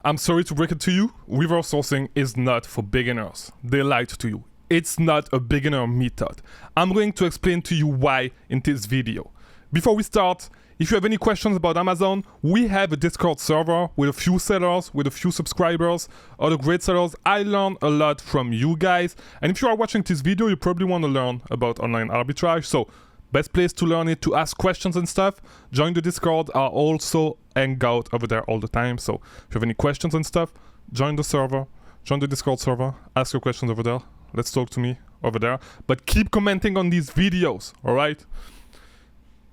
I'm sorry to break it to you, reverse sourcing is not for beginners. They lied to you. It's not a beginner method. I'm going to explain to you why in this video. Before we start, if you have any questions about Amazon, we have a Discord server with a few sellers, with a few subscribers, other great sellers. I learn a lot from you guys. And if you are watching this video, you probably want to learn about online arbitrage. So best place to learn it, to ask questions and stuff. Join the Discord. I also hang out over there all the time. So if you have any questions and stuff, join the server, join the Discord server, ask your questions over there. Let's talk to me over there. But keep commenting on these videos, all right?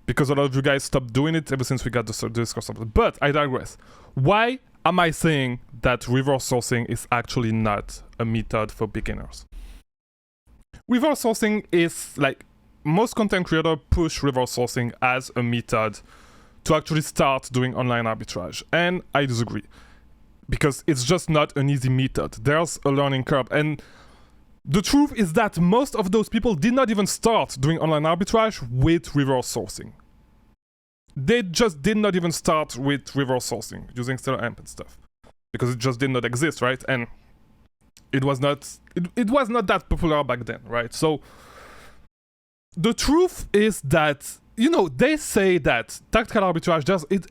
Because a lot of you guys stopped doing it ever since we got the Discord server. But I digress. Why am I saying that reverse sourcing is actually not a method for beginners? Reverse sourcing is like, most content creators push reverse sourcing as a method to actually start doing online arbitrage. And I disagree. Because it's just not an easy method. There's a learning curve. And the truth is that most of those people did not even start doing online arbitrage with reverse sourcing. They just did not even start with reverse sourcing, using stellar amp and stuff. Because it just did not exist, right? And it was not that popular back then, right? So the truth is that, you know, they say that tactical arbitrage,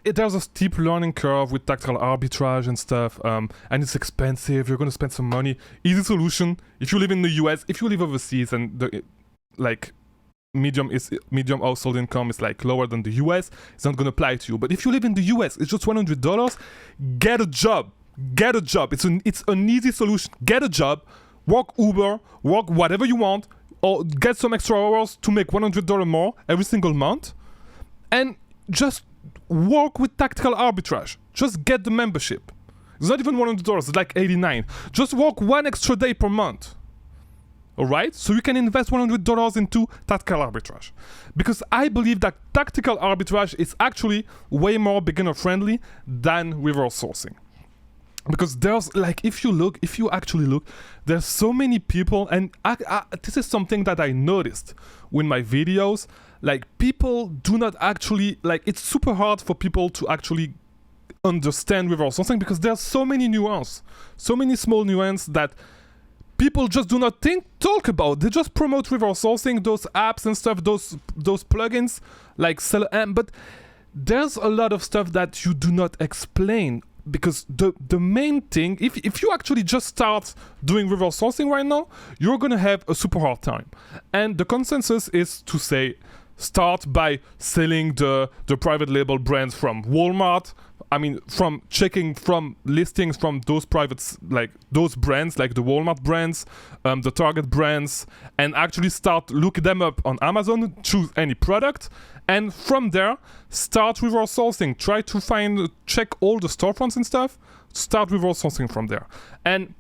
there's a steep learning curve with tactical arbitrage and stuff, and it's expensive, you're going to spend some money. Easy solution, if you live in the US, if you live overseas and the medium household income is like lower than the US, it's not going to apply to you. But if you live in the US, it's just $100, get a job. Get a job. It's an easy solution. Get a job, work Uber, work whatever you want, or get some extra hours to make $100 more every single month, and just work with tactical arbitrage. Just get the membership. It's not even $100, it's like $89. Just work one extra day per month. Alright? So you can invest $100 into tactical arbitrage. Because I believe that tactical arbitrage is actually way more beginner friendly than reverse sourcing. Because there's like, if you actually look, there's so many people, and this is something that I noticed with my videos. Like, people do not actually, like, it's super hard for people to actually understand reverse sourcing because there's so many nuances, so many small nuances that people just do not talk about. They just promote reverse sourcing, those apps and stuff, those plugins like SellerAmp, but there's a lot of stuff that you do not explain. Because the main thing, if you actually just start doing reverse sourcing right now, you're gonna have a super hard time. And the consensus is to say, start by selling the private label brands from Walmart. I mean, from listings from those like those brands, like the Walmart brands, the Target brands, and actually look them up on Amazon, choose any product, and from there, start reverse sourcing. Try to check all the storefronts and stuff, start reverse sourcing from there. And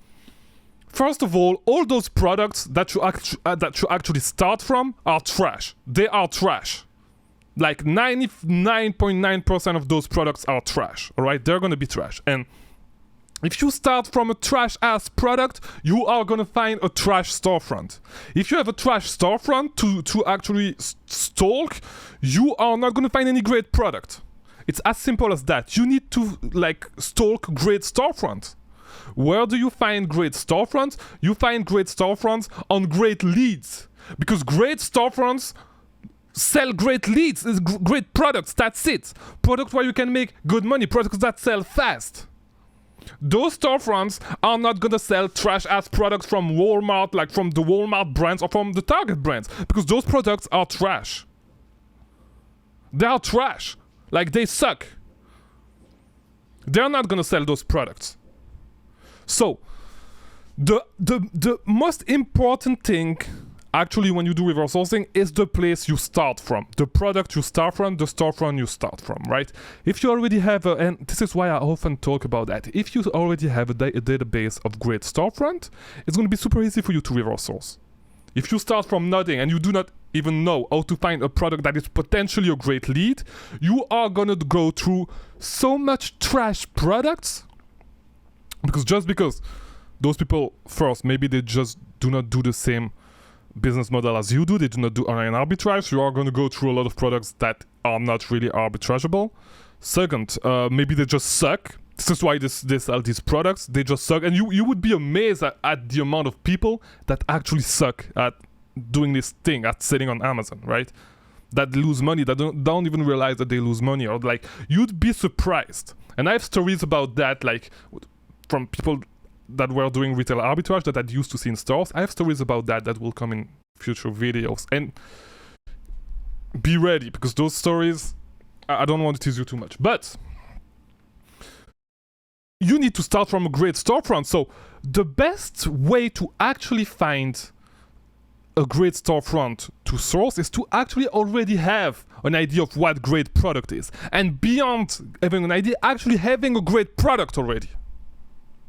first of all those products that you actually start from are trash. They are trash. Like 99.9% of those products are trash, all right? They're gonna be trash. And if you start from a trash-ass product, you are gonna find a trash storefront. If you have a trash storefront to actually stalk, you are not gonna find any great product. It's as simple as that. You need to, like, stalk great storefronts. Where do you find great storefronts? You find great storefronts on great leads. Because great storefronts sell great leads, is great products, that's it. Products where you can make good money, products that sell fast. Those storefronts are not gonna sell trash-ass products from Walmart, like from the Walmart brands or from the Target brands, because those products are trash. They are trash. Like, they suck. They're not gonna sell those products. So, the most important thing actually when you do reverse sourcing is the place you start from, the product you start from, the storefront you start from, right? If you already have and this is why I often talk about that, if you already have a database of great storefront, it's going to be super easy for you to reverse source. If you start from nothing and you do not even know how to find a product that is potentially a great lead, you are going to go through so much trash products because those people, first, maybe they just do not do the same business model as you do. They do not do online arbitrage. You are going to go through a lot of products that are not really arbitrageable. Second, maybe they just suck. This is why these products, they just suck. And you would be amazed at the amount of people that actually suck at doing this thing, at selling on Amazon, right? That lose money, that don't even realize that they lose money, or like, you'd be surprised. And I have stories about that, like from people that were doing retail arbitrage that I used to see in stores. I have stories about that will come in future videos. And be ready, because those stories, I don't want to tease you too much. But you need to start from a great storefront. So the best way to actually find a great storefront to source is to actually already have an idea of what great product is. And beyond having an idea, actually having a great product already.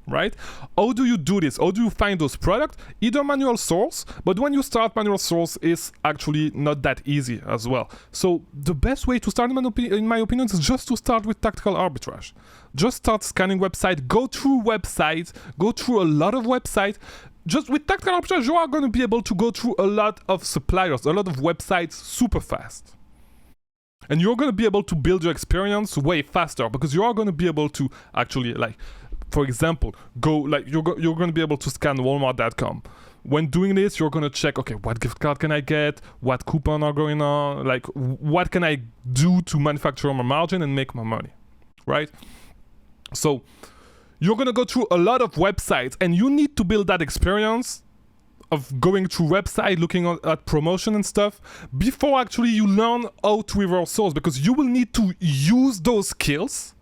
Right? How do you do this? How do you find those products? Either manual source, but when you start, manual source is actually not that easy as well. So the best way to start, in my opinion, is just to start with tactical arbitrage. Just start scanning websites, go through websites, go through a lot of websites. Just with tactical arbitrage, you are going to be able to go through a lot of suppliers, a lot of websites super fast. And you're going to be able to build your experience way faster, because you are going to be able to actually, like, for example, go, like, you're going to be able to scan Walmart.com. When doing this, you're going to check, okay, what gift card can I get? What coupon are going on? Like, what can I do to manufacture my margin and make my money, right? So you're going to go through a lot of websites, and you need to build that experience of going through website, looking at promotion and stuff, before actually you learn how to reverse source, because you will need to use those skills.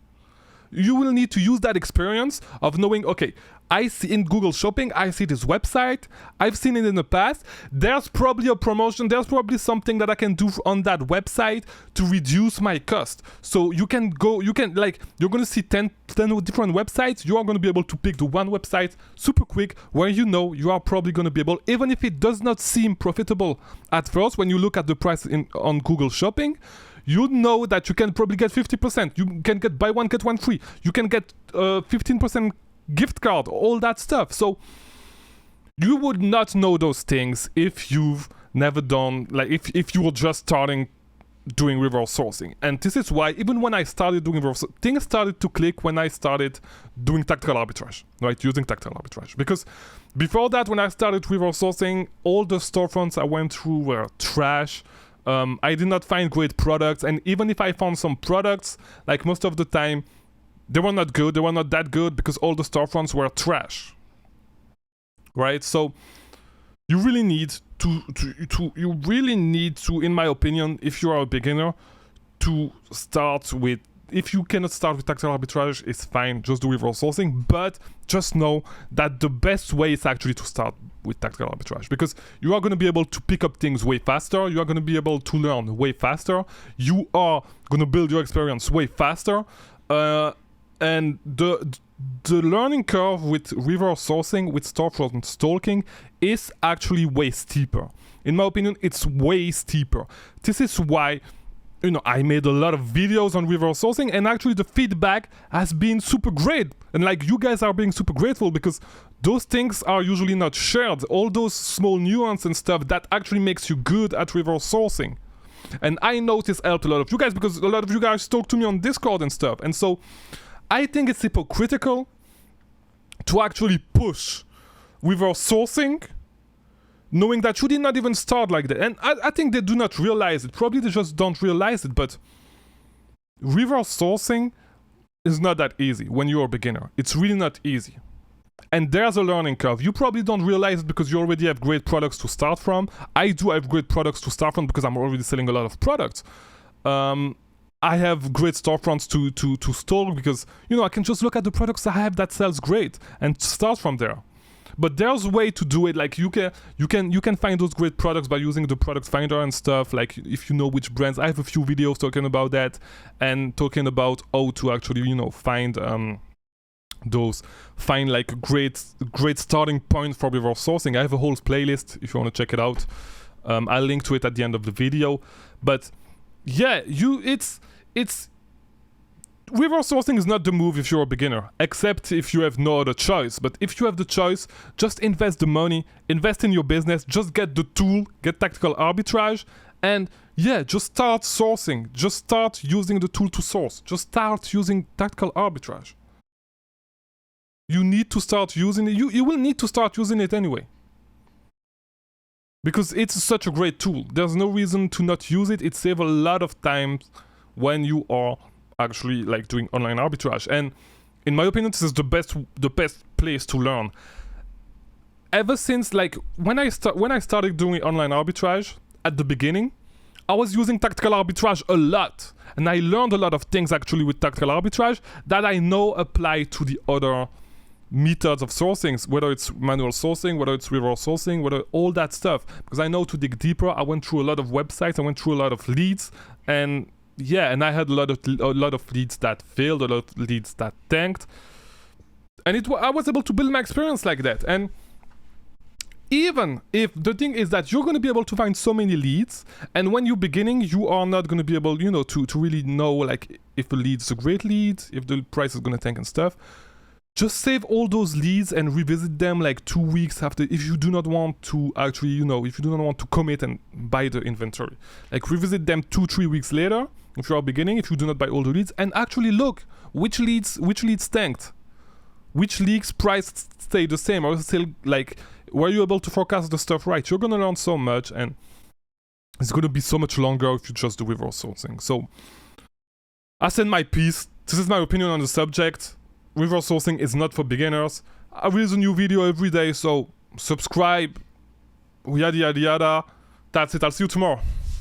You will need to use that experience of knowing, okay, I see in Google Shopping, I see this website, I've seen it in the past, there's probably a promotion, there's probably something that I can do on that website to reduce my cost. So you can go, you're going to see 10 different websites, you are going to be able to pick the one website super quick, where you know you are probably going to be able, even if it does not seem profitable at first, when you look at the price on Google Shopping, you know that you can probably get 50%. You can get buy one, get one free. You can get 15% gift card, all that stuff. So you would not know those things if you've never done, like, if you were just starting doing reverse sourcing. And this is why, even when I started doing reverse, things started to click when I started doing tactical arbitrage, right? Using tactical arbitrage. Because before that, when I started reverse sourcing, all the storefronts I went through were trash. I did not find great products, and even if I found some products, like, most of the time, they were not good, they were not that good, because all the storefronts were trash, right? So you really need to, in my opinion, if you are a beginner, to start with, if you cannot start with tactical arbitrage, it's fine, just do reverse sourcing, but just know that the best way is actually to start with tactical arbitrage, because you are going to be able to pick up things way faster, you are going to be able to learn way faster, you are going to build your experience way faster, and the learning curve with reverse sourcing, with storefront stalking, is actually way steeper. In my opinion, it's way steeper. This is why, you know, I made a lot of videos on reverse sourcing, and actually the feedback has been super great. And, like, you guys are being super grateful, because those things are usually not shared. All those small nuances and stuff that actually makes you good at reverse sourcing. And I know this helped a lot of you guys, because a lot of you guys talk to me on Discord and stuff. And so I think it's hypocritical to actually push reverse sourcing, knowing that you did not even start like that. And I think they do not realize it. Probably they just don't realize it, but reverse sourcing is not that easy when you're a beginner. It's really not easy. And there's a learning curve. You probably don't realize it because you already have great products to start from. I do have great products to start from because I'm already selling a lot of products. I have great storefronts to store because, you know, I can just look at the products I have that sells great and start from there. But there's a way to do it. Like you can find those great products by using the product finder and stuff. Like if you know which brands, I have a few videos talking about that and talking about how to actually, you know, find like a great starting point for reverse sourcing. I have a whole playlist if you want to check it out. I'll link to it at the end of the video. But yeah, it's reverse sourcing is not the move if you're a beginner, except if you have no other choice. But if you have the choice, just invest the money, invest in your business, just get the tool, get tactical arbitrage, and yeah, just start sourcing. Just start using the tool to source. Just start using tactical arbitrage. you need to start using it. You will need to start using it anyway, because it's such a great tool. There's no reason to not use it. It saves a lot of time when you are actually like doing online arbitrage. And in my opinion, this is the best place to learn. Ever since like when I started doing online arbitrage at the beginning, I was using tactical arbitrage a lot, and I learned a lot of things actually with tactical arbitrage that I know apply to the other methods of sourcing, whether it's manual sourcing, whether it's reverse sourcing, whether all that stuff, because I know to dig deeper. I went through a lot of websites, I went through a lot of leads, and yeah, and I had a lot of leads that failed, a lot of leads that tanked, and I was able to build my experience like that. And even if the thing is that you're going to be able to find so many leads, and when you're beginning, you are not going to be able, to really know like if a lead is a great lead, if the price is going to tank and stuff. Just save all those leads and revisit them like 2 weeks after, if you do not want to actually, if you do not want to commit and buy the inventory. Like revisit them 2-3 weeks later, if you are beginning, if you do not buy all the leads, and actually look which leads tanked, which leads price stay the same, or still like, were you able to forecast the stuff right? You're gonna learn so much, and it's gonna be so much longer if you just do reverse sourcing. So I said my piece. This is my opinion on the subject. Reverse sourcing is not for beginners. I release a new video every day, so subscribe, yada yada yada. That's it, I'll see you tomorrow.